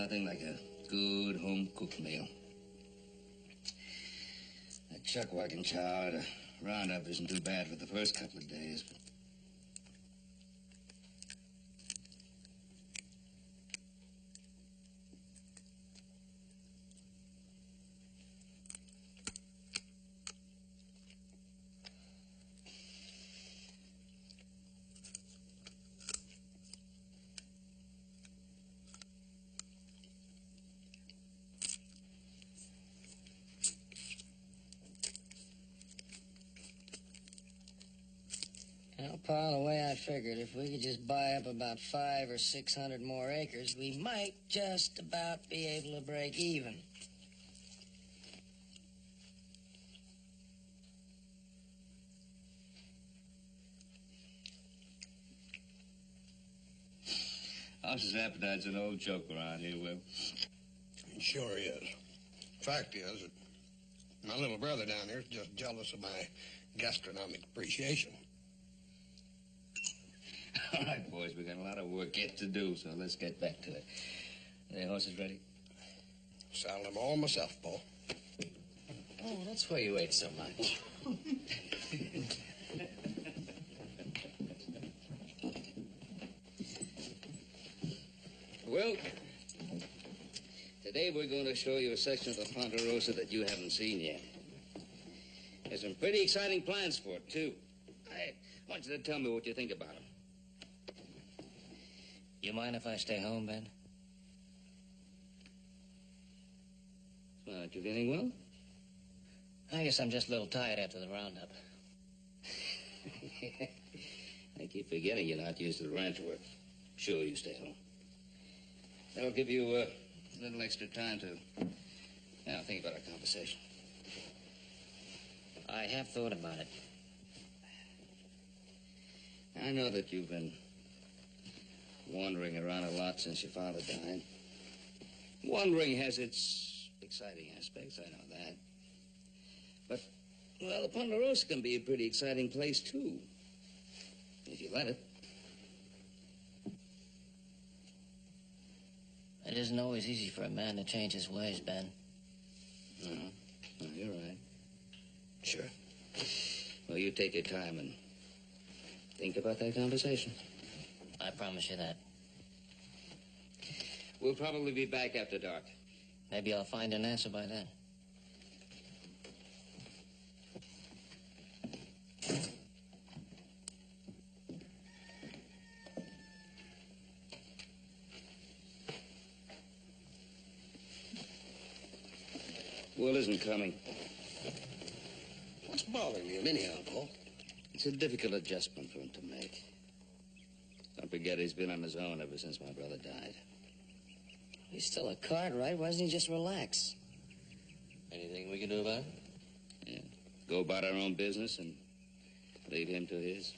nothing like a good home-cooked meal. That chuck wagon chow at a roundup isn't too bad for the first couple of days, but... Well, Pa, the way I figured, if we could just buy up about 500 or 600 more acres, we might just about be able to break even. House's appetite's an old joke around here, Will. It sure is. Fact is that my little brother down here is just jealous of my gastronomic appreciation. All right, boys, we got a lot of work yet to do, so let's get back to it. Are the horses ready? Saddled them all myself, Paul. Oh, that's why you ate so much. Well, today we're going to show you a section of the Ponderosa that you haven't seen yet. There's some pretty exciting plans for it, too. I want you to tell me what you think about them. You mind if I stay home, Ben? Well, aren't you feeling well? I guess I'm just a little tired after the roundup. I keep forgetting you're not used to the ranch work. Sure, you stay home. That'll give you a little extra time to now think about our conversation. I have thought about it. I know that you've been wandering around a lot since your father died. Wandering has its exciting aspects, I know that. But, well, the Ponderosa can be a pretty exciting place, too. If you let it. It isn't always easy for a man to change his ways, Ben. No, you're right. Sure. Well, you take your time and think about that conversation. I promise you that. We'll probably be back after dark. Maybe I'll find an answer by then. Will isn't coming. What's bothering you anyhow, Paul? It's a difficult adjustment for him to make. Don't forget he's been on his own ever since my brother died. He's still a Cartwright. Why doesn't he just relax? Anything we can do about it? Yeah. Go about our own business and leave him to his.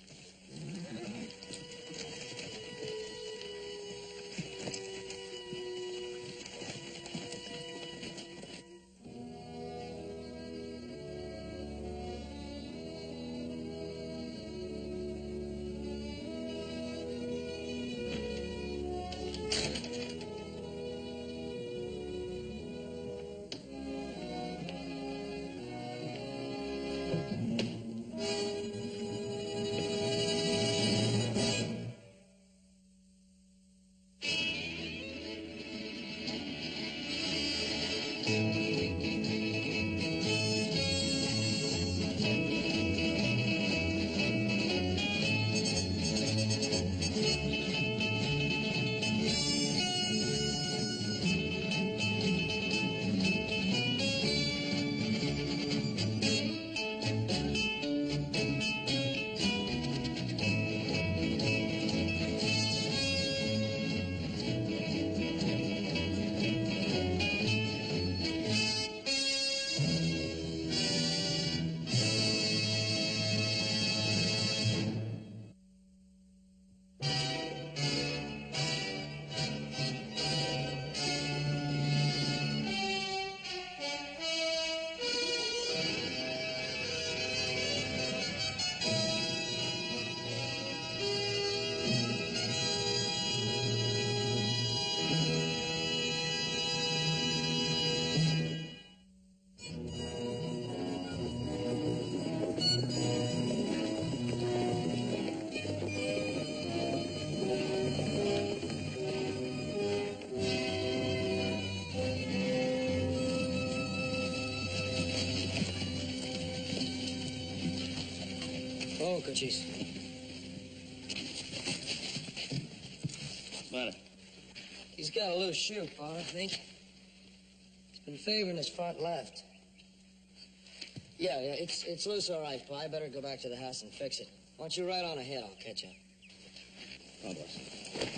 phone, Cochise. What? He's got a loose shoe, Pa, I think. He's been favoring his front left. Yeah, it's loose, all right, Pa. I better go back to the house and fix it. Why don't you ride on ahead? I'll catch up. Oh, boss.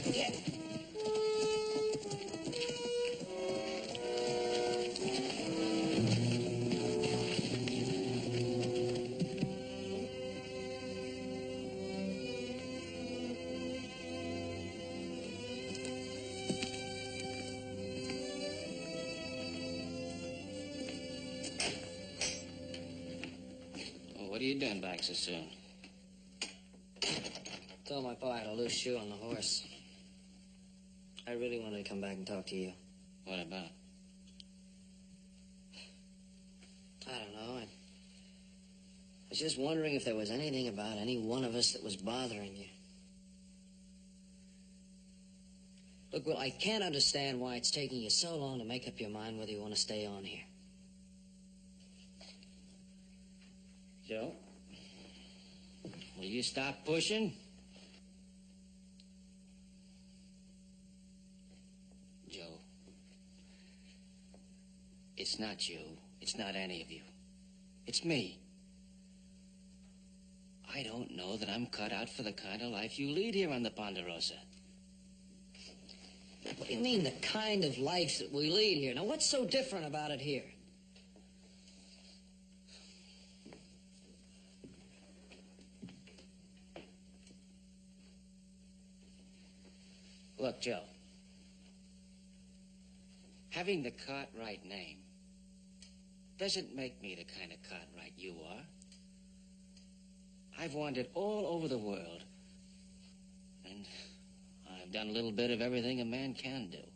Yeah. What are you doing back so soon? Told my pa I had a loose shoe on the horse. I really wanted to come back and talk to you. What about? I don't know. I was just wondering if there was anything about any one of us that was bothering you. Look, Will, I can't understand why it's taking you so long to make up your mind whether you want to stay on here. Joe? Will you stop pushing? Joe. It's not you. It's not any of you. It's me. I don't know that I'm cut out for the kind of life you lead here on the Ponderosa. What do you mean, the kind of life that we lead here? Now, what's so different about it here? Look, Joe. Having the Cartwright name doesn't make me the kind of Cartwright you are. I've wandered all over the world, and I've done a little bit of everything a man can do.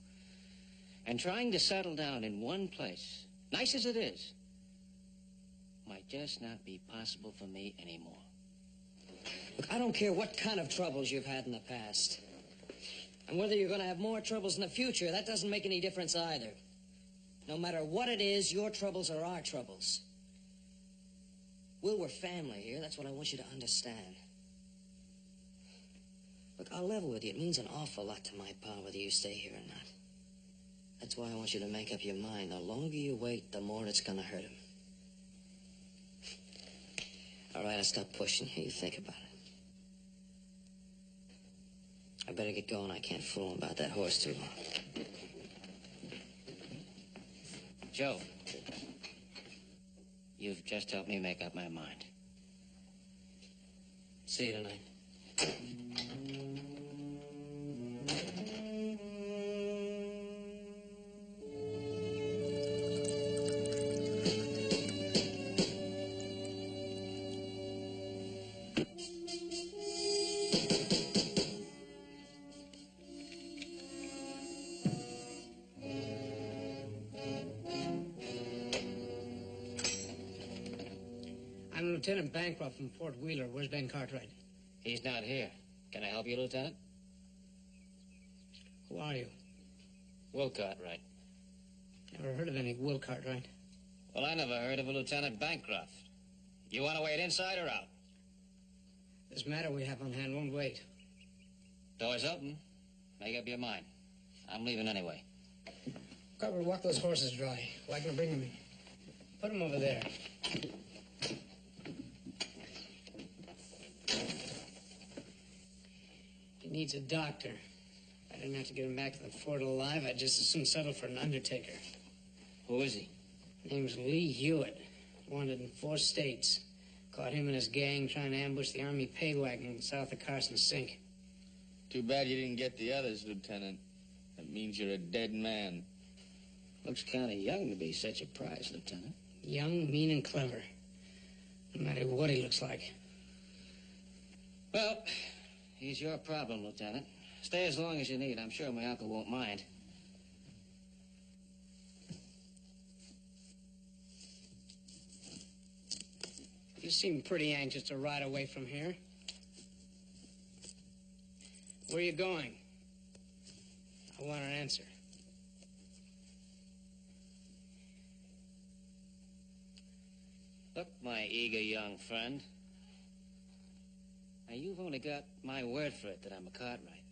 And trying to settle down in one place, nice as it is, might just not be possible for me anymore. Look, I don't care what kind of troubles you've had in the past. And whether you're going to have more troubles in the future, that doesn't make any difference either. No matter what it is, your troubles are our troubles. Will, we're family here. That's what I want you to understand. Look, I'll level with you. It means an awful lot to my pa whether you stay here or not. That's why I want you to make up your mind. The longer you wait, the more it's going to hurt him. All right, I'll stop pushing you. You think about it. I better get going. I can't fool him about that horse too long. Joe, you've just helped me make up my mind. See you tonight. I'm Lieutenant Bancroft from Fort Wheeler. Where's Ben Cartwright? He's not here. Can I help you, Lieutenant? Who are you? Will Cartwright. Never heard of any Will Cartwright. Well, I never heard of a Lieutenant Bancroft. You want to wait inside or out? This matter we have on hand won't wait. Door's open. Make up your mind. I'm leaving anyway. Cartwright, walk those horses dry. Well, I can bring them in. Put them over there. He needs a doctor. If I didn't have to get him back to the fort alive, I'd just as soon settle for an undertaker. Who is he? Name's Lee Hewitt. Wanted in 4 states. Caught him and his gang trying to ambush the Army pay wagon south of Carson Sink. Too bad you didn't get the others, Lieutenant. That means you're a dead man. Looks kind of young to be such a prize, Lieutenant. Young, mean, and clever. No matter what he looks like. Well, he's your problem, Lieutenant. Stay as long as you need. I'm sure my uncle won't mind. You seem pretty anxious to ride away from here. Where are you going? I want an answer. Look, my eager young friend. Now, you've only got my word for it that I'm a Cartwright.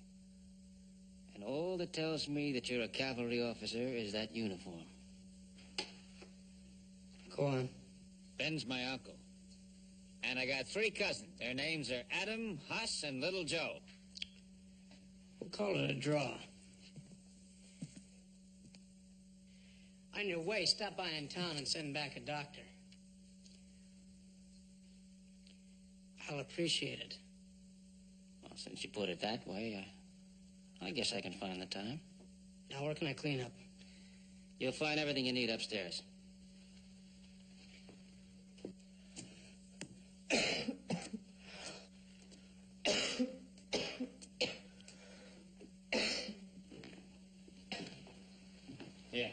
And all that tells me that you're a cavalry officer is that uniform. Go on. Ben's my uncle. And I got 3 cousins. Their names are Adam, Huss, and Little Joe. We'll call it a draw. On your way, stop by in town and send back a doctor. I'll appreciate it. Well, since you put it that way, I guess I can find the time. Now, where can I clean up? You'll find everything you need upstairs. Yeah.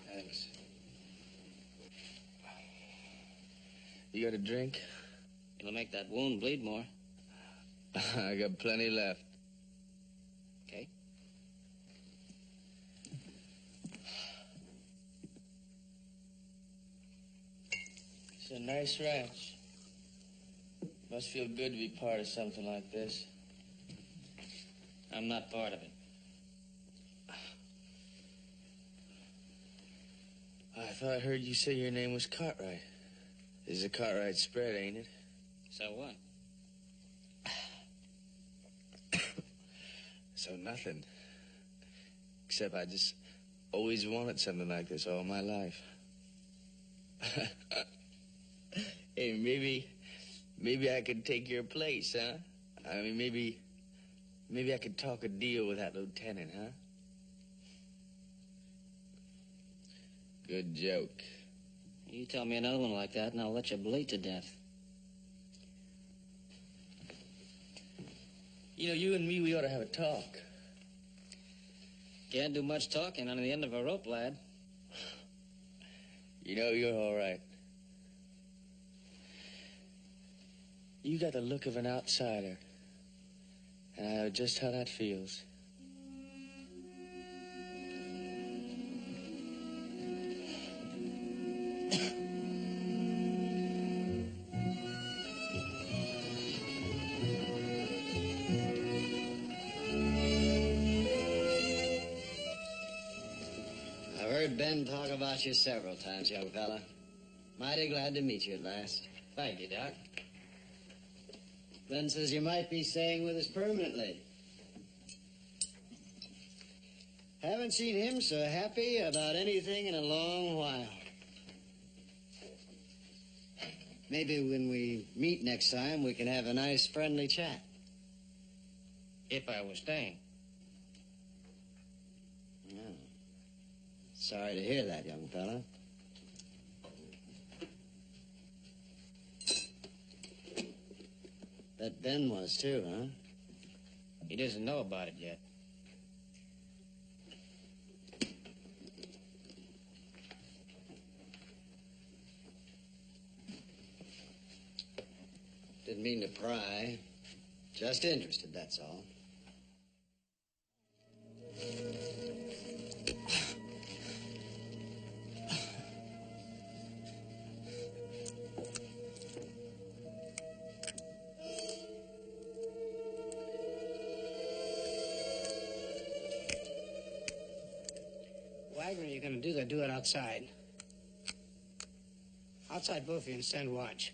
Thanks. You got a drink? It'll make that wound bleed more. I got plenty left. Okay. It's a nice ranch. Must feel good to be part of something like this. I'm not part of it. I thought I heard you say your name was Cartwright. This is a Cartwright spread, ain't it? So what? So nothing. Except I just always wanted something like this all my life. Hey, maybe I could take your place, huh? I mean, maybe I could talk a deal with that lieutenant, huh? Good joke. You tell me another one like that, and I'll let you bleed to death. You know, you and me, we ought to have a talk. Can't do much talking on the end of a rope, lad. You know, you're all right. You got the look of an outsider. And I know just how that feels. I've heard Ben talk about you several times, young fella. Mighty glad to meet you at last. Thank you, Doc. Ben says you might be staying with us permanently. Haven't seen him so happy about anything in a long while. Maybe when we meet next time, we can have a nice, friendly chat. If I was staying. Yeah. Sorry to hear that, young fella. Bet Ben was too, huh? He doesn't know about it yet. Didn't mean to pry. Just interested, that's all. Wagner, you're going to do that, do it outside. Outside both of you and stand watch.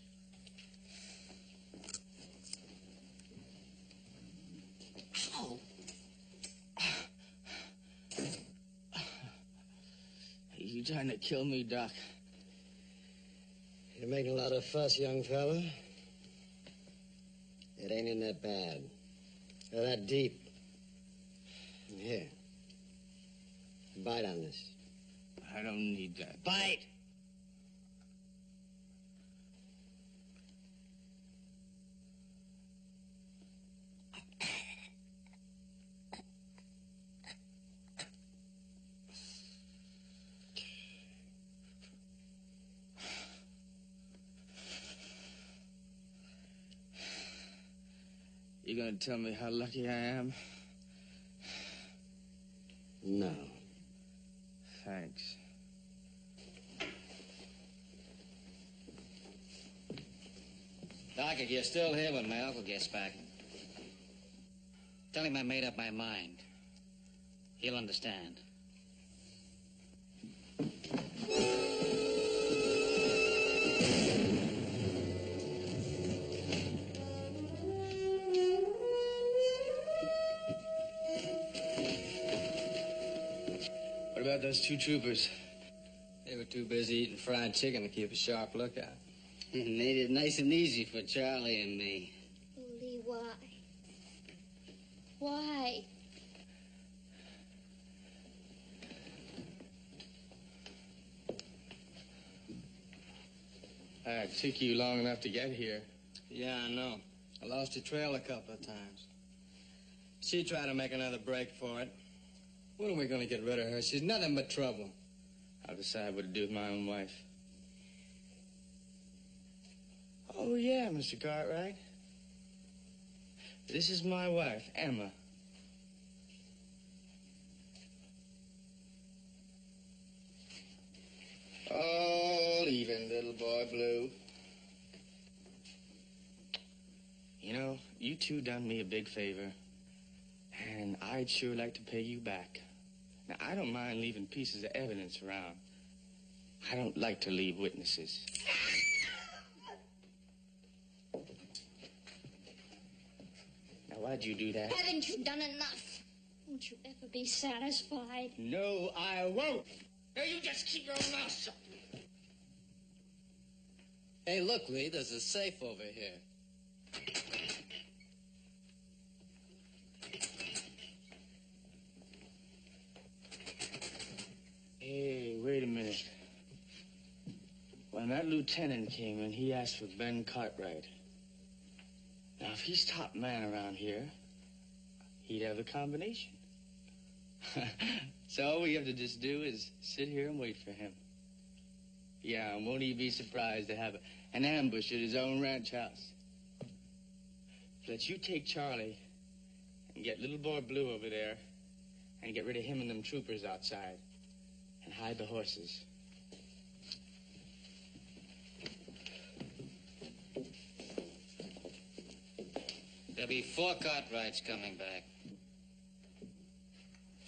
Ow. You trying to kill me, Doc? You're making a lot of fuss, young fella. It ain't in that bad. Or that deep. Here. Bite on this. I don't need that. Bite! You gonna tell me how lucky I am? No. Thanks. Doc, if you're still here when my uncle gets back, tell him I made up my mind. He'll understand. What about those two troopers? They were too busy eating fried chicken to keep a sharp lookout. Made it nice and easy for Charlie and me. Lee, why? Why? It took you long enough to get here. Yeah, I know. I lost your trail a couple of times. She tried to make another break for it. When are we going to get rid of her? She's nothing but trouble. I'll decide what to do with my own wife. Oh, yeah, Mr. Cartwright. This is my wife, Emma. All even, little boy blue. You know, you two done me a big favor, and I'd sure like to pay you back. Now, I don't mind leaving pieces of evidence around. I don't like to leave witnesses. Now, why'd you do that? Haven't you done enough? Won't you ever be satisfied? No, I won't. Now, you just keep your mouth shut. Hey, look, Lee, there's a safe over here. Hey, wait a minute. When that lieutenant came in, he asked for Ben Cartwright. Now, if he's top man around here, he'd have the combination. So all we have to just do is sit here and wait for him. Yeah, and won't he be surprised to have an ambush at his own ranch house? Let you take Charlie and get little boy Blue over there and get rid of him and them troopers outside. And hide the horses. There'll be 4 Cartwrights coming back.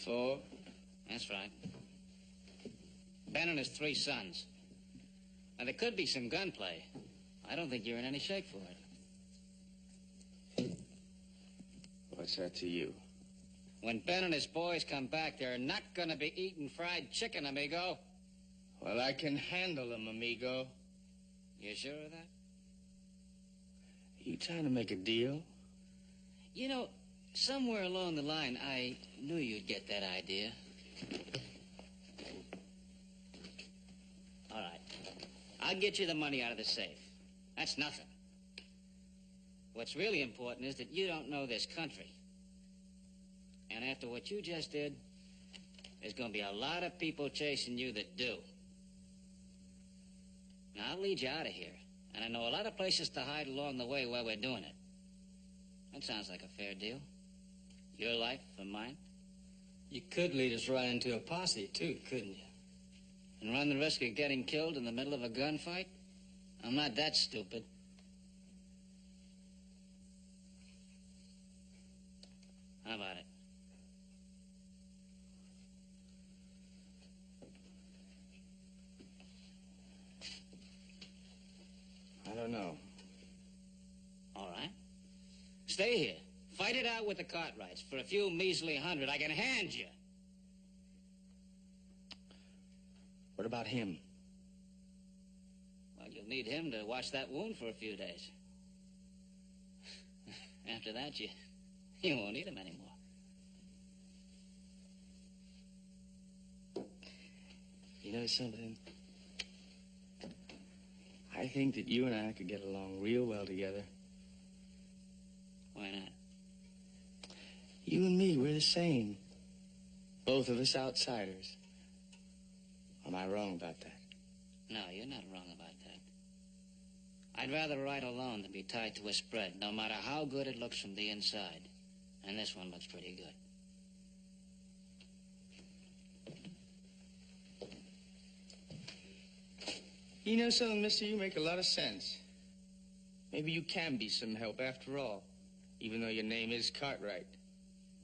4? That's right. Ben and his 3 sons. Now, there could be some gunplay. I don't think you're in any shape for it. What's that to you? When Ben and his boys come back, they're not going to be eating fried chicken, amigo. Well, I can handle them, amigo. You sure of that? You trying to make a deal? You know, somewhere along the line, I knew you'd get that idea. All right. I'll get you the money out of the safe. That's nothing. What's really important is that you don't know this country. And after what you just did, there's going to be a lot of people chasing you that do. Now, I'll lead you out of here. And I know a lot of places to hide along the way while we're doing it. That sounds like a fair deal. Your life for mine. You could lead us right into a posse, too, couldn't you? And run the risk of getting killed in the middle of a gunfight? I'm not that stupid. How about it? I don't know. All right. Stay here. Fight it out with the Cartwrights. For a few measly hundred, I can hand you. What about him? Well, you'll need him to watch that wound for a few days. After that, you won't need him anymore. You know something? I think that you and I could get along real well together. Why not? You and me, we're the same. Both of us outsiders. Am I wrong about that? No, you're not wrong about that. I'd rather ride alone than be tied to a spread, no matter how good it looks from the inside. And this one looks pretty good. You know something, mister? You make a lot of sense. Maybe you can be some help after all, even though your name is Cartwright.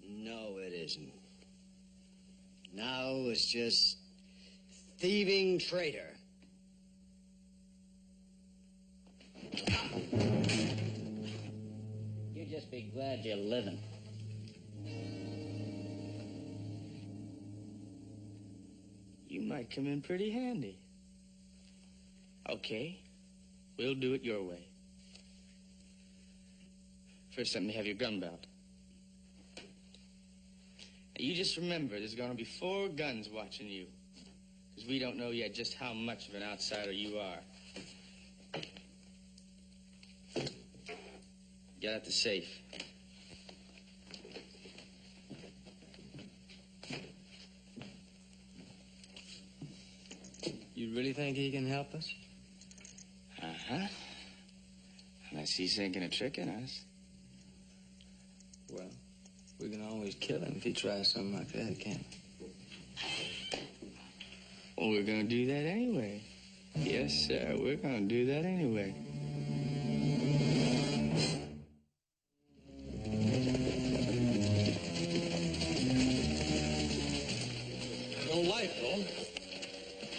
No, it isn't. Now it's just thieving traitor. You just be glad you're living. You might come in pretty handy. Okay, we'll do it your way. First, let me have your gun belt. Now, you just remember, there's going to be 4 guns watching you, because we don't know yet just how much of an outsider you are. Get out the safe. You really think he can help us? Uh-huh. Unless he's thinking of tricking us. Well, we can always kill him if he tries something like that, can't we? Well, we're going to do that anyway. Yes, sir, we're going to do that anyway. No light, though.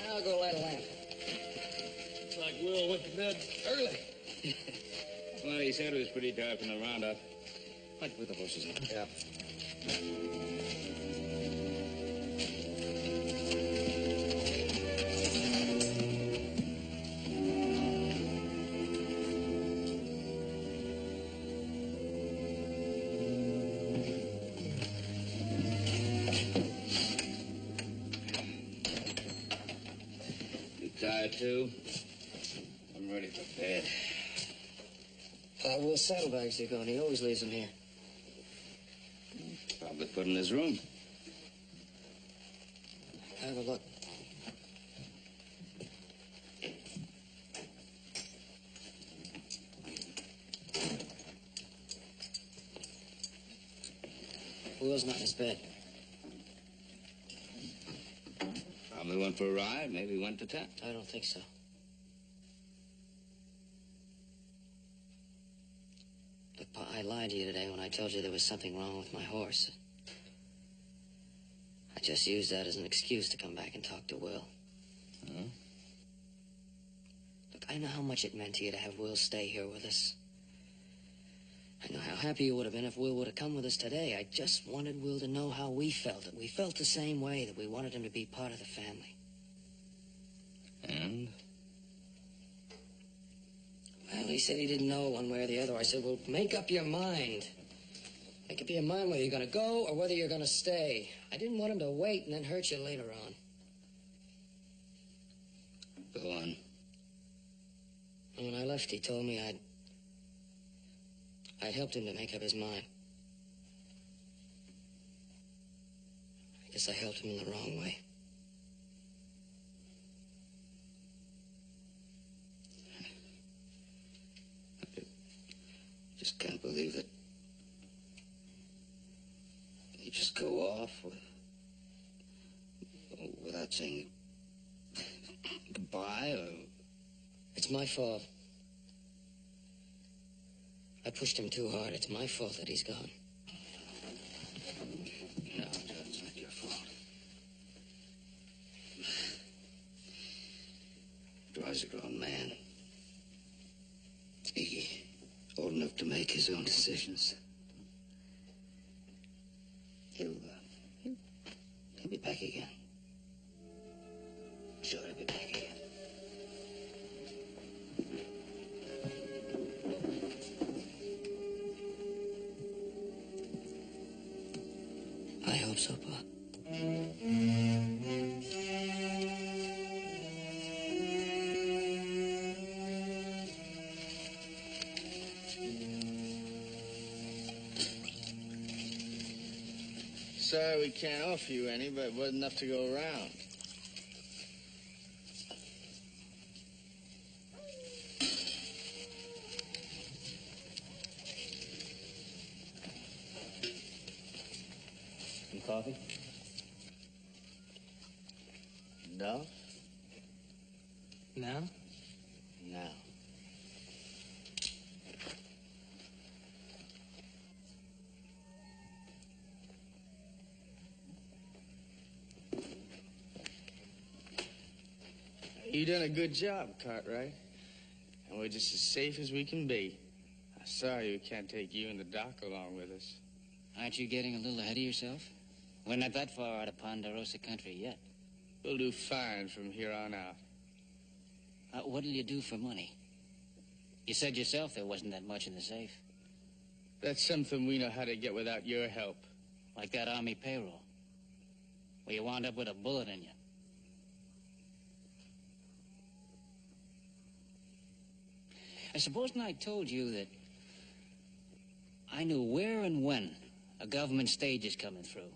I'll go light a lamp. Looks like Will went to bed early. Well, he said it was pretty dark in the roundup. Let's put the horses in. Yeah. You tired, too? I'm ready for bed. Will's saddlebags are gone. He always leaves them here. Probably put in his room. Have a look. Will's not in his bed. Probably went for a ride. Maybe went to town. I don't think so. Look, Pa, I lied to you today when I told you there was something wrong with my horse. I just used that as an excuse to come back and talk to Will. Huh? Look, I know how much it meant to you to have Will stay here with us. I know how happy you would have been if Will would have come with us today. I just wanted Will to know how we felt. That we felt the same way, that we wanted him to be part of the family. And? Well, he said he didn't know one way or the other. I said, well, make up your mind. Make up your mind whether you're going to go or whether you're going to stay. I didn't want him to wait and then hurt you later on. Go on. When I left, he told me I'd helped him to make up his mind. I guess I helped him in the wrong way. Just can't believe that you just go off without saying goodbye or... It's my fault. I pushed him too hard. It's my fault that he's gone. No, Joe, it's not your fault. Roy's a grown man. He's old enough to make his own decisions. He'll be back again. Sure, he'll be back again. I hope so, Pa. Sorry we can't offer you any, but it wasn't enough to go around. Some coffee? No? Now? No. You done a good job, Cartwright. And we're just as safe as we can be. I'm sorry we can't take you and the doc along with us. Aren't you getting a little ahead of yourself? We're not that far out of Ponderosa country yet. We'll do fine from here on out. What'll you do for money? You said yourself there wasn't that much in the safe. That's something we know how to get without your help. Like that Army payroll, where you wound up with a bullet in you. I suppose I told you that I knew where and when a government stage is coming through.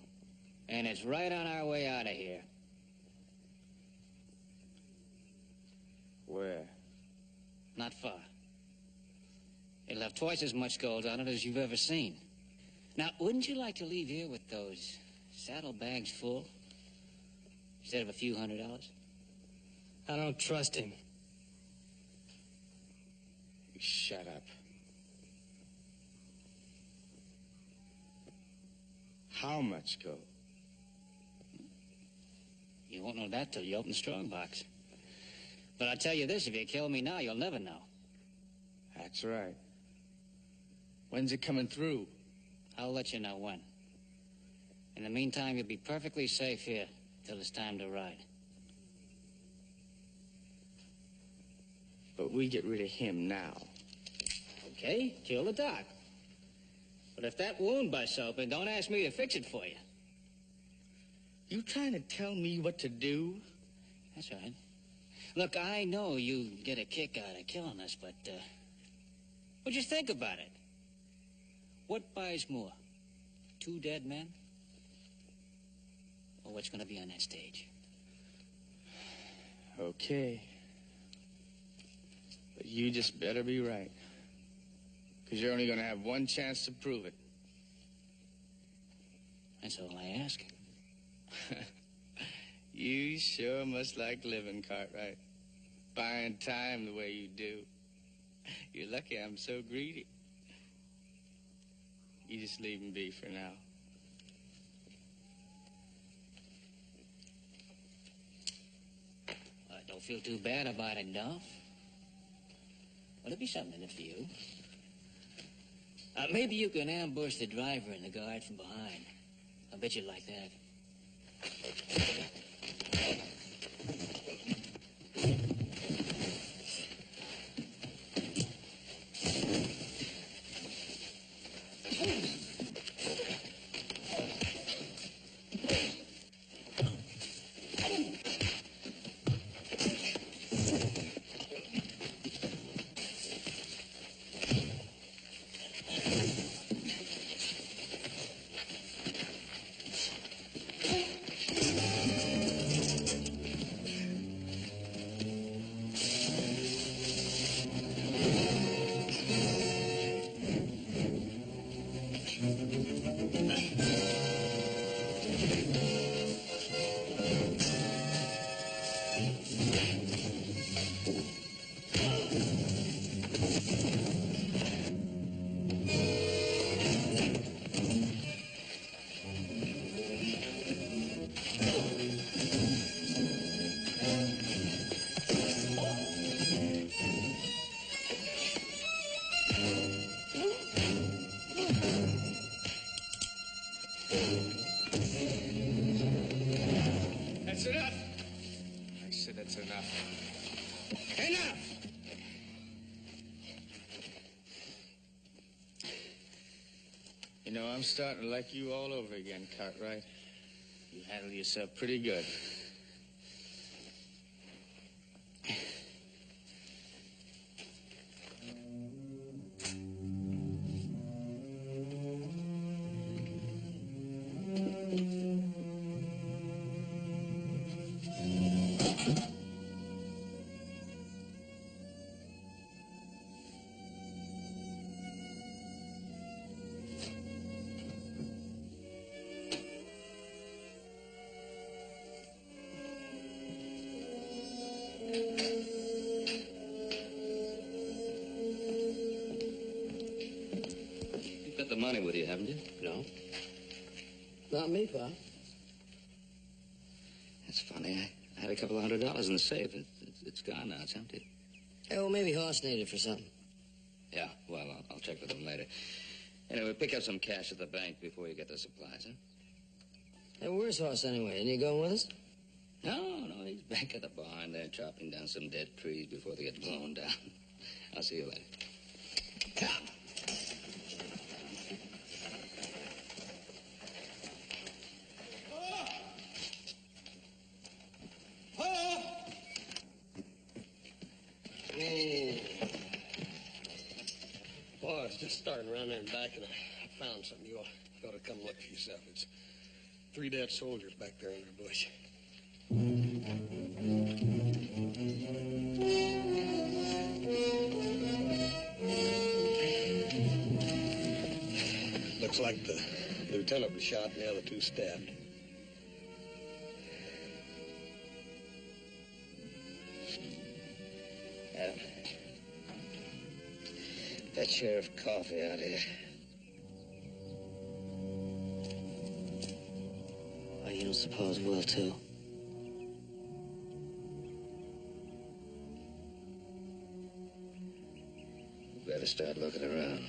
And it's right on our way out of here. Where? Not far. It'll have twice as much gold on it as you've ever seen. Now, wouldn't you like to leave here with those saddlebags full instead of a few $100? I don't trust him. Shut up. How much gold? You won't know that till you open the strong box. But I'll tell you this, if you kill me now, you'll never know. That's right. When's it coming through? I'll let you know when. In the meantime, you'll be perfectly safe here till it's time to ride. But we get rid of him now. Okay, kill the doc. But if that wound busts open, don't ask me to fix it for you. You trying to tell me what to do? That's right. Look, I know you get a kick out of killing us, but, what'd you think about it? What buys more? 2 dead men? Or what's gonna be on that stage? Okay. But you just better be right. Because you're only gonna have one chance to prove it. That's all I ask. You sure must like living, Cartwright. Buying time the way you do. You're lucky I'm so greedy. You just leave him be for now. Don't feel too bad about it, Dolph. Well, there'll be something in it for you. Maybe you can ambush the driver and the guard from behind. I bet you'd like that. That's enough. I said that's enough. Enough! You know, I'm starting to like you all over again, Cartwright. You handle yourself pretty good. You've got the money with you, haven't you? No. Not me, Pop. That's funny. I had a couple of $100 in the safe. It's It's gone now. It's empty. Yeah, well, maybe Hoss needed it for something. Yeah, well, I'll check with him later. Anyway, pick up some cash at the bank before you get the supplies, huh? Hey, where's Hoss anyway? Isn't he going with us? No, he's back at the barn there chopping down some dead trees before they get blown down. I'll see you later. Come. Well, I was just starting around there and back, and I found something. You ought to come look for yourself. It's 3 dead soldiers back there in the bush. Looks like the lieutenant was shot and the other 2 stabbed. Adam, that sheriff coffee out here. Well, you don't suppose we'll, too? We better start looking around.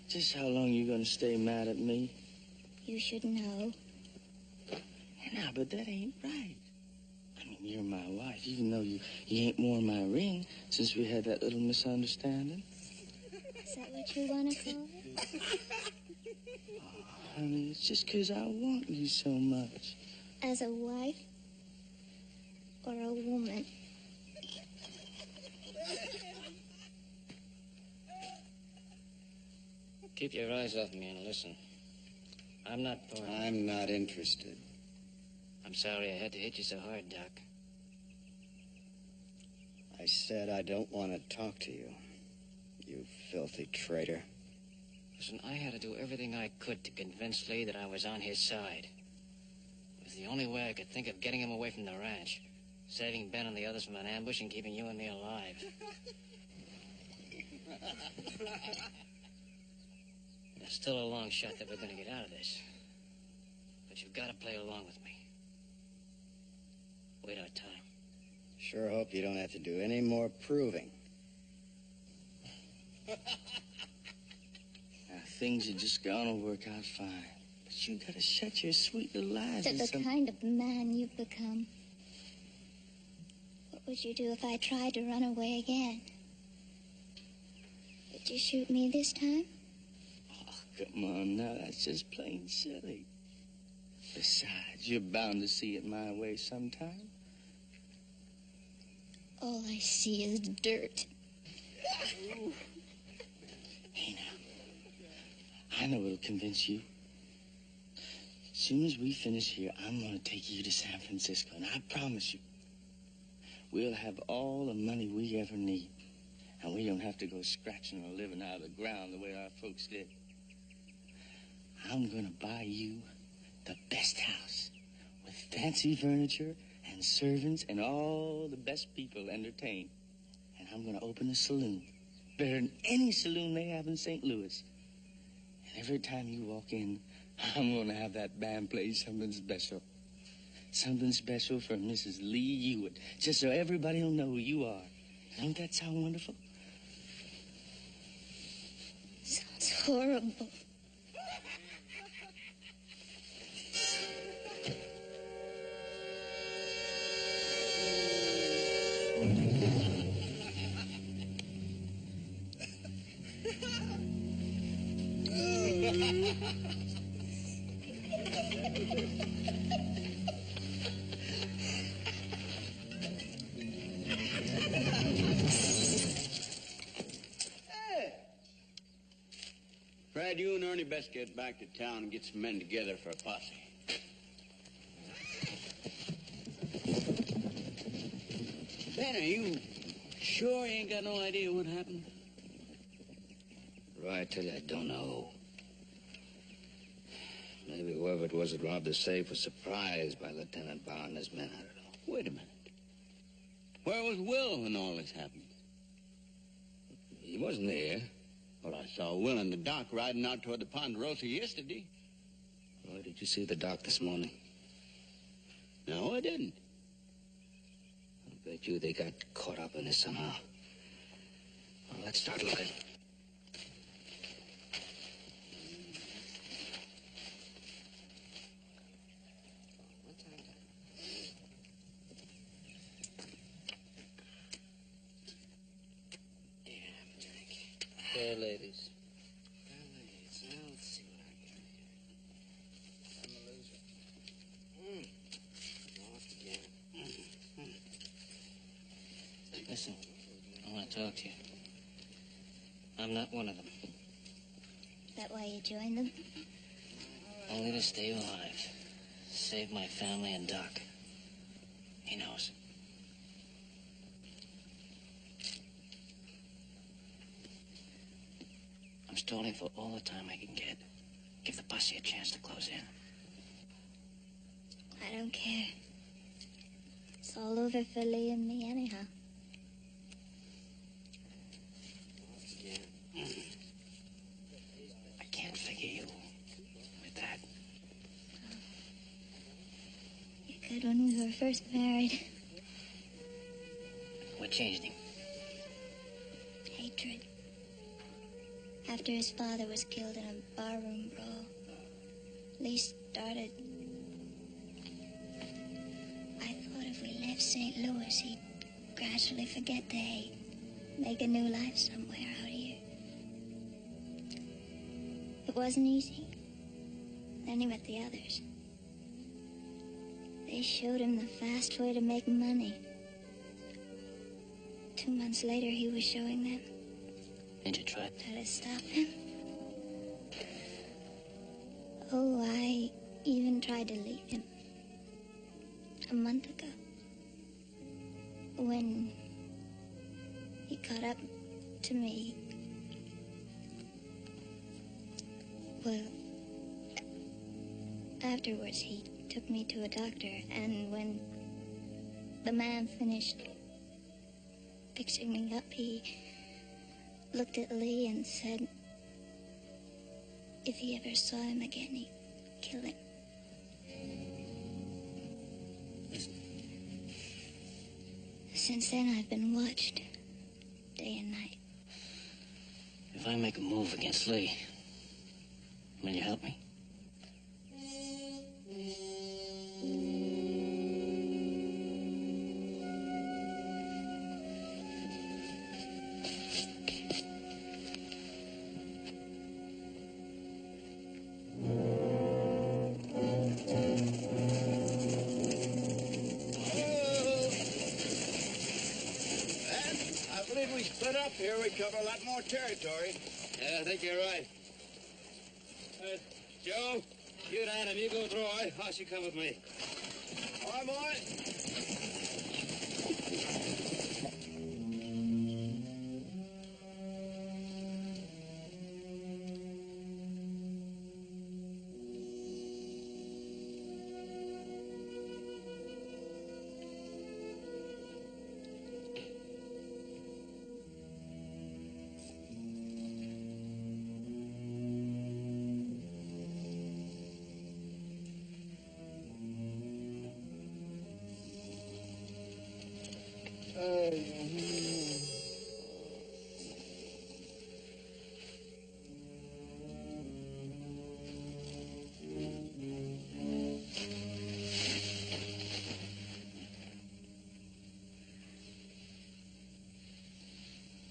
Just how long you gonna stay mad at me? You should know. Nah, but that ain't right. I mean, you're my wife, even though you ain't worn my ring since we had that little misunderstanding. Is that what you want to call it? Honey, it's just 'cause I want you so much. As a wife or a woman? Keep your eyes off me and listen. I'm not part. I'm not interested. I'm sorry I had to hit you so hard, Doc. I said I don't want to talk to you, you filthy traitor. Listen, I had to do everything I could to convince Lee that I was on his side. It was the only way I could think of getting him away from the ranch, saving Ben and the others from an ambush and keeping you and me alive. It's still a long shot that we're going to get out of this. But you've got to play along with me. Wait our time. Sure hope you don't have to do any more proving. Now, things are just gonna work out fine. But you gotta shut your sweet little eyes. To the kind of man you've become. What would you do if I tried to run away again? Would you shoot me this time? Oh, come on now, that's just plain silly. Besides, you're bound to see it my way sometime. All I see is dirt. Hey, now, I know it'll convince you. As soon as we finish here, I'm going to take you to San Francisco, and I promise you, we'll have all the money we ever need, and we don't have to go scratching or living out of the ground the way our folks did. I'm going to buy you the best house with fancy furniture and servants and all the best people entertained. And I'm going to open a saloon, better than any saloon they have in St. Louis. And every time you walk in, I'm going to have that band play something special. Something special for Mrs. Lee Hewitt, just so everybody will know who you are. Don't that sound wonderful? Sounds horrible. Fred, you and Ernie best get back to town and get some men together for a posse. Ben, are you sure you ain't got no idea what happened? Roy, I tell you, I don't know. Maybe whoever it was that robbed the safe was surprised by Lieutenant Bauer and his men. I don't know. Wait a minute. Where was Will when all this happened? He wasn't here. Well, I saw Will and the doc riding out toward the Ponderosa yesterday. Roy, did you see the doc this morning? No, I didn't. I bet you they got caught up in this somehow. Well, let's start looking. Fair ladies. Let's see what I got here. I'm a loser. Lost again. Listen, I want to talk to you. I'm not one of them. That why you joined them? Only to stay alive. Save my family and Doc. He knows. I'm stalling for all the time I can get. Give the posse a chance to close in. I don't care. It's all over for Lee and me anyhow. I can't figure you with that. You could when we were first married. What changed him? Hatred. After his father was killed in a barroom brawl, Lee started... I thought if we left St. Louis, he'd gradually forget the hate. Make a new life somewhere out here. It wasn't easy. Then he met the others. They showed him the fast way to make money. 2 months later, he was showing them. Did you try? Try to stop him? Oh, I even tried to leave him. A month ago. When he caught up to me. Well, afterwards he took me to a doctor, and when the man finished fixing me up, he looked at Lee and said if he ever saw him again, he'd kill him. Since then, I've been watched day and night. If I make a move against Lee, will you help me? If we split up here, we cover a lot more territory. Yeah, I think you're right. Joe, you and Adam, you go with Roy. Hoss, you come with me. All right, boy.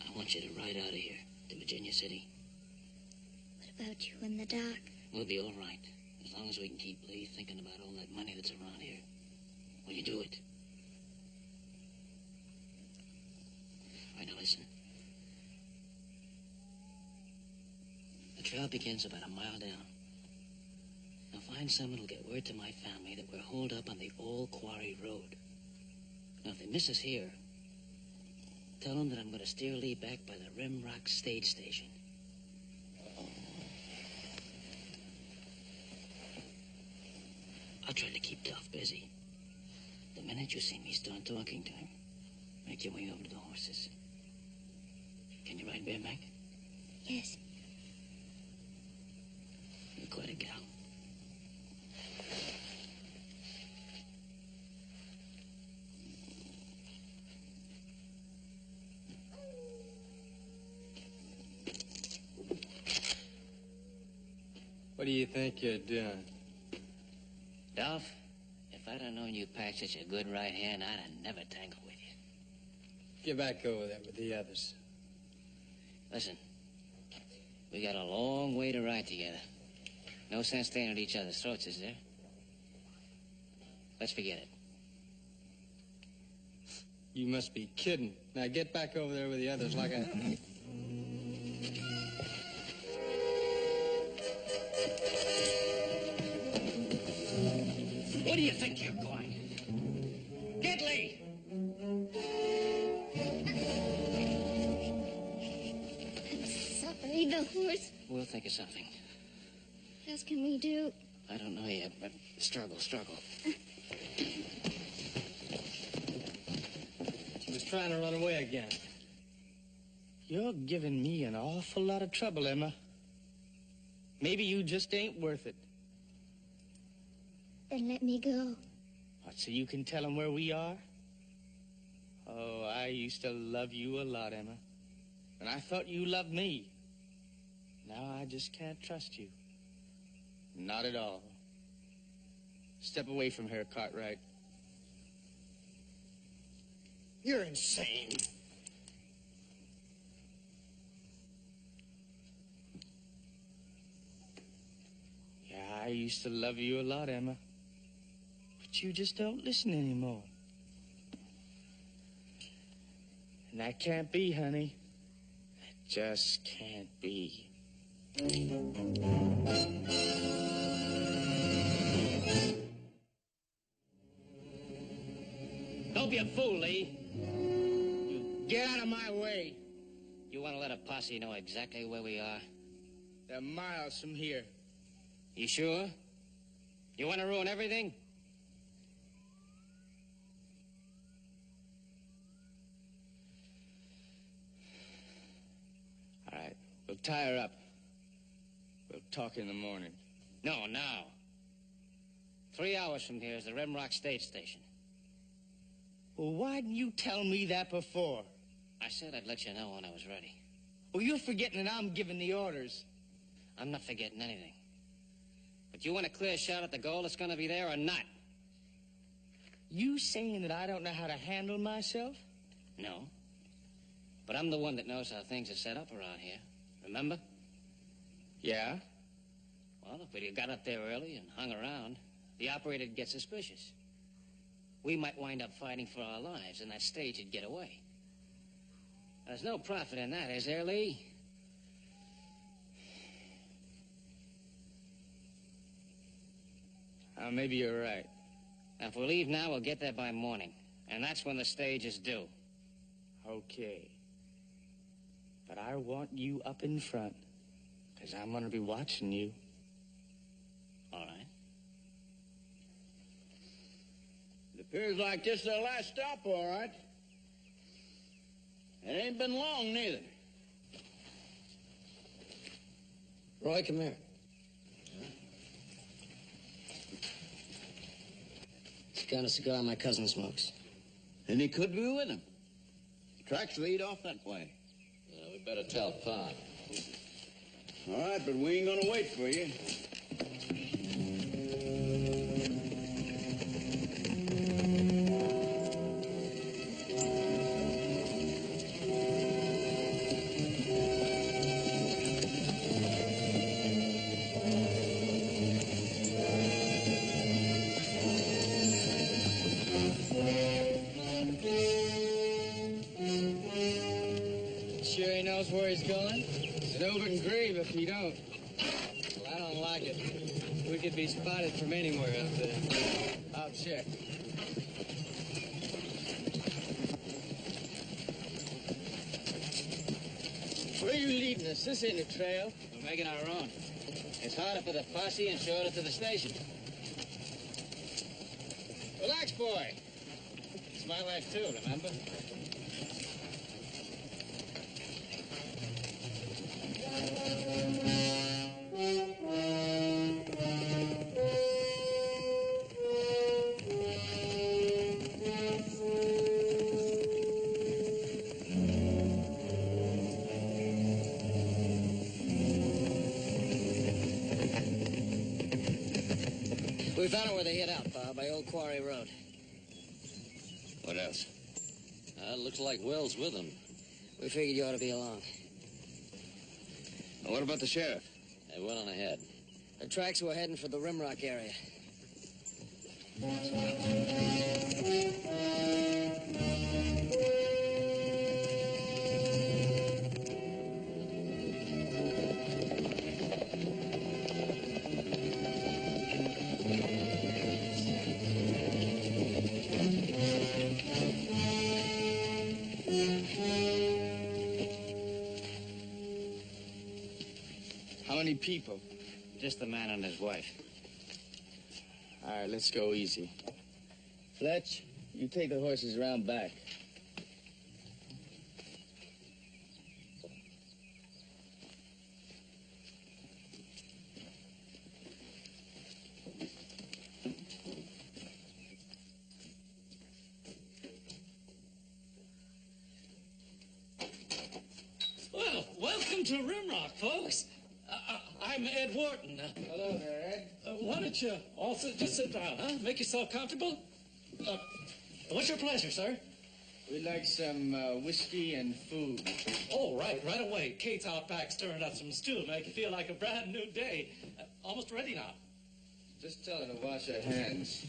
I want you to ride out of here to Virginia City. What about you and the doc? We'll be all right, as long as we can keep Lee thinking about all that money that's around here. Will you do it? All right, now listen. The trail begins about a mile down. Now find someone who'll get word to my family that we're holed up on the old quarry road. Now if they miss us here, tell them that I'm going to steer Lee back by the Rim Rock stage station. I'll try to keep Duff busy. The minute you see me start talking to him, make your way over to the horses. Can you ride bareback? Yes. You're quite a gal. What do you think you're doing? Dolph, if I'd have known you packed such a good right hand, I'd have never tangled with you. Get back over there with the others. Listen, we got a long way to ride together. No sense staying at each other's throats, is there? Let's forget it. You must be kidding. Now get back over there with the others like I... Where do you think you're going? Get Lee! I'm sorry, the horse. We'll think of something. What else can we do? I don't know yet, but struggle. She was trying to run away again. You're giving me an awful lot of trouble, Emma. Maybe you just ain't worth it. Then let me go. What, so you can tell them where we are? Oh, I used to love you a lot, Emma. And I thought you loved me. Now I just can't trust you. Not at all. Step away from her, Cartwright. You're insane. Yeah, I used to love you a lot, Emma. But you just don't listen anymore. And that can't be, honey. That just can't be. Don't be a fool, Lee. You get out of my way. You want to let a posse know exactly where we are? They're miles from here. You sure? You want to ruin everything? All right, we'll tie her up. We'll talk in the morning. No, now. 3 hours from here is the Rim Rock State Station. Well, why didn't you tell me that before? I said I'd let you know when I was ready. Well, you're forgetting that I'm giving the orders. I'm not forgetting anything. But you want a clear shot at the goal that's going to be there or not? You saying that I don't know how to handle myself? No. But I'm the one that knows how things are set up around here. Remember? Yeah? Well, if we'd got up there early and hung around, the operator'd get suspicious. We might wind up fighting for our lives, and that stage would get away. There's no profit in that, is there, Lee? Maybe you're right. Now, if we leave now, we'll get there by morning. And that's when the stage is due. Okay. But I want you up in front, because I'm going to be watching you. All right. It appears like this is our last stop, all right. It ain't been long, neither. Roy, come here. It's the kind of cigar my cousin smokes. And he could be with him. Tracks lead off that way. We better tell Pa. All right, but we ain't gonna wait for you. Sure he knows where he's going? It's an open grave if he don't. Well, I don't like it. We could be spotted from anywhere up there. I'll check. Where are you leading us? This ain't a trail. We're making our own. It's harder for the posse and shorter to the station. Relax, boy. It's my life, too, remember? We found out where they hid out, Pa, by Old Quarry Road. What else? Looks like Will's with them. We figured you ought to be along. Well, what about the sheriff? They went on ahead. The tracks were heading for the Rimrock area. How many people? Just the man and his wife. All right, let's go easy. Fletch, you take the horses around back. Well, welcome to Rimrock, folks. I'm Ed Wharton. Hello there, Ed. Why don't you all just sit down, huh? Make yourself comfortable. What's your pleasure, sir? We'd like some whiskey and food. Oh, right away. Kate's out back stirring up some stew. Make you feel like a brand new day. Almost ready now. Just tell her to wash her hands.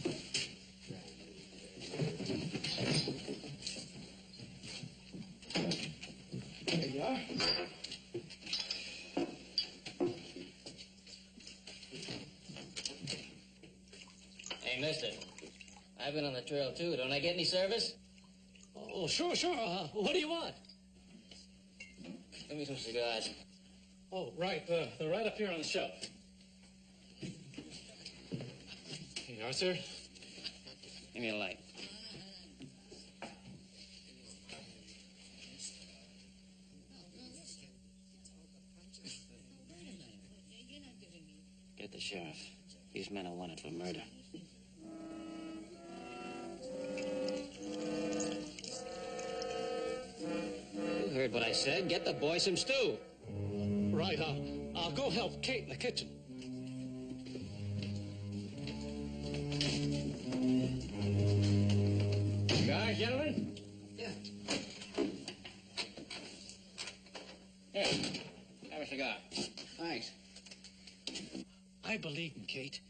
There you are. Hey, mister. I've been on the trail, too. Don't I get any service? Oh, sure. What do you want? Give me some cigars. Oh, right. They're right up here on the shelf. Here you are, sir. Give me a light. Get the sheriff. These men are wanted for murder. You heard what I said. Get the boy some stew. Right, I'll go help Kate in the kitchen. Cigars, gentlemen? Yeah. Here, have a cigar. Thanks. I believe in Kate.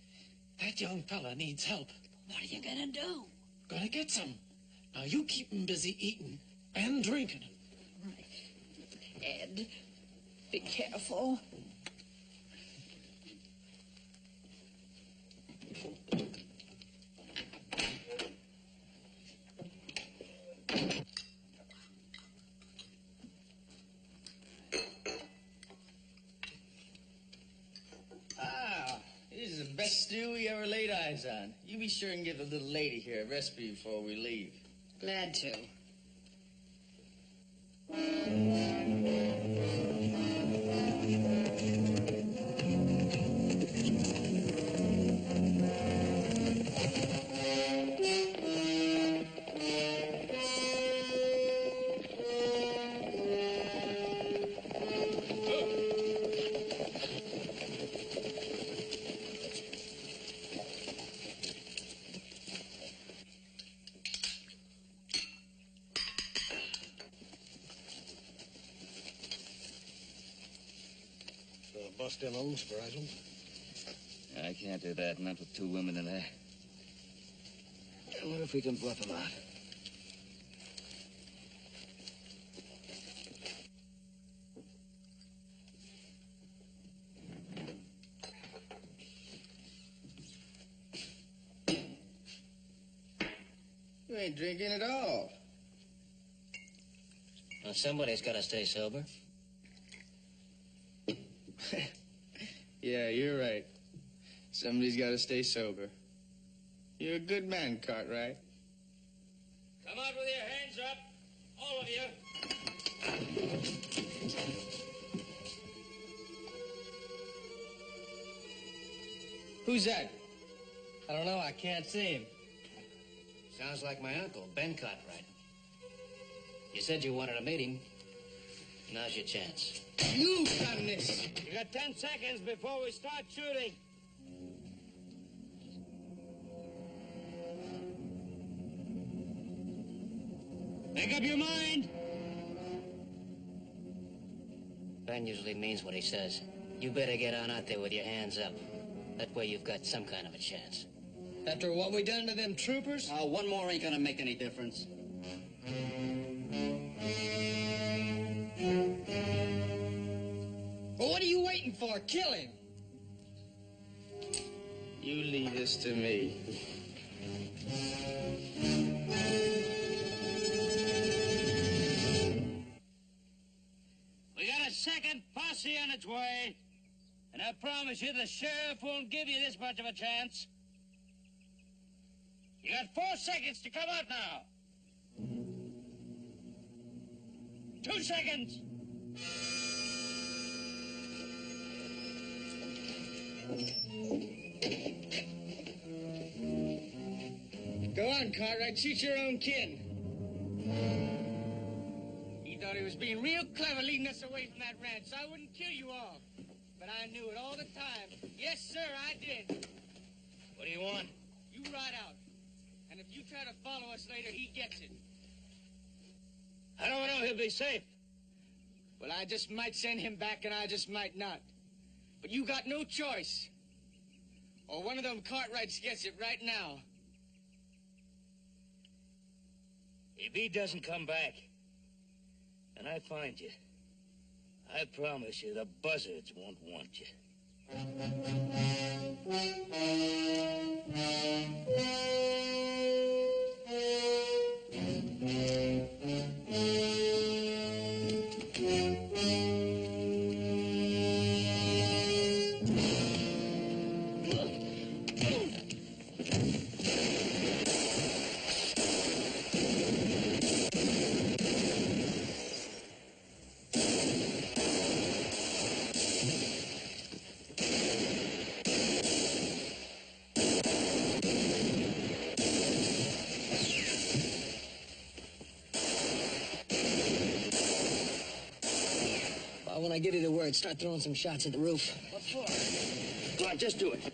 That young fella needs help. What are you gonna do? Gonna get some. Now, you keep him busy eating and drinking. Ed, be careful. This is the best stew we ever laid eyes on. You be sure and give the little lady here a recipe before we leave. Glad to. Bust in on them, surprise them. I can't do that, not with two women in there. What if we can bluff them out? You ain't drinking at all. Well, somebody's got to stay sober. Yeah, you're right. Somebody's got to stay sober. You're a good man, Cartwright. Come out with your hands up, all of you. Who's that? I don't know. I can't see him. Sounds like my uncle, Ben Cartwright. You said you wanted to meet him. Now's your chance. You've done this. You got 10 seconds before we start shooting. Make up your mind. Ben usually means what he says. You better get on out there with your hands up. That way you've got some kind of a chance. After what we done to them troopers? One more ain't gonna make any difference. Well, what are you waiting for? Kill him. You leave this to me. We got a second posse on its way. And I promise you the sheriff won't give you this much of a chance. You got 4 seconds to come out now. 2 seconds. Go on, Cartwright. Shoot your own kid. He thought he was being real clever leading us away from that ranch, so I wouldn't kill you all. But I knew it all the time. Yes, sir, I did. What do you want? You ride out. And if you try to follow us later, he gets it. How do I know he'll be safe? Well, I just might send him back, and I just might not. But you got no choice. Or one of them Cartwrights gets it right now. If he doesn't come back, and I find you, I promise you the buzzards won't want you. When I give you the word, start throwing some shots at the roof. What for? Go on, just do it.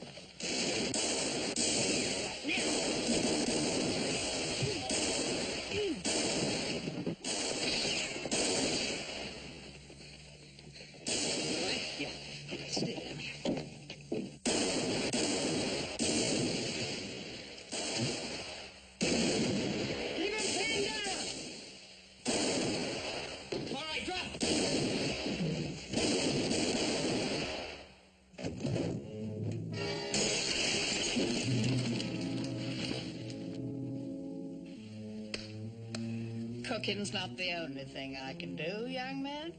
Cooking's not the only thing I can do, young man.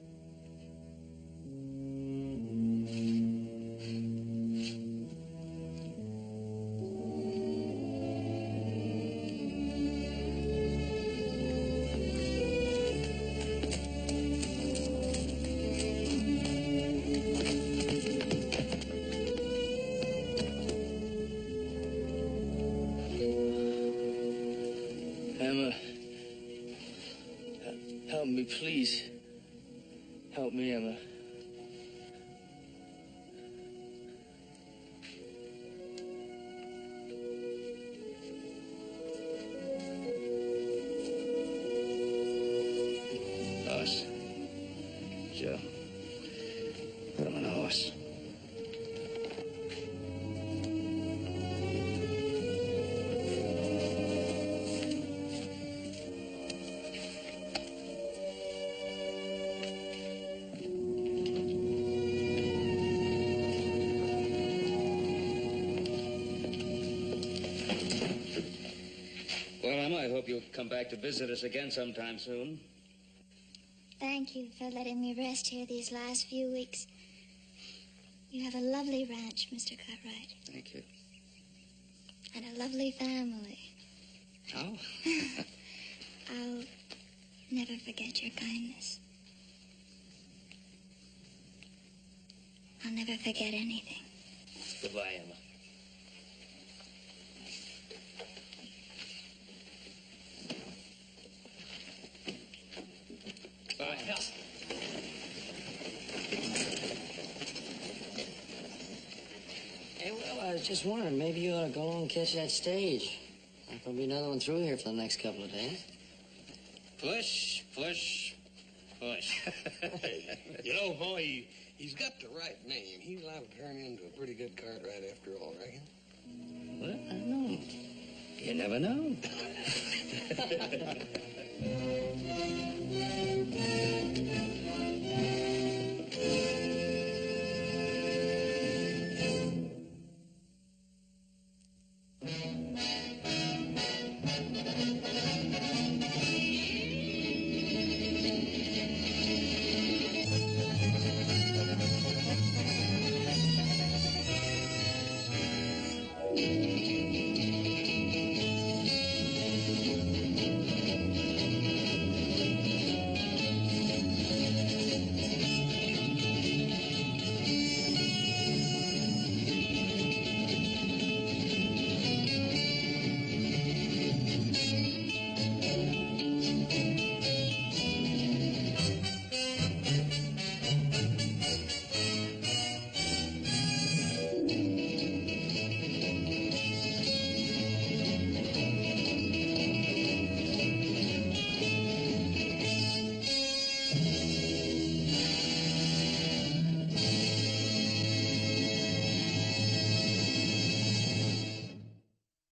Emma, help me, please. Help me, Emma. Horse. Joe. Put him on a horse. Well, Emma, I hope you'll come back to visit us again sometime soon. Thank you for letting me rest here these last few weeks. You have a lovely ranch, Mr. Cartwright. Thank you. and a lovely family. Oh? I'll never forget your kindness. I'll never forget anything. Goodbye, Emma. Bye. Hey, well, I was just wondering, maybe you ought to go along and catch that stage. There'll be another one through here for the next couple of days. Push, push, push. You know, boy, he's got the right name. He's liable to turn into a pretty good cart ride after all, reckon? Well, I don't know. You never know.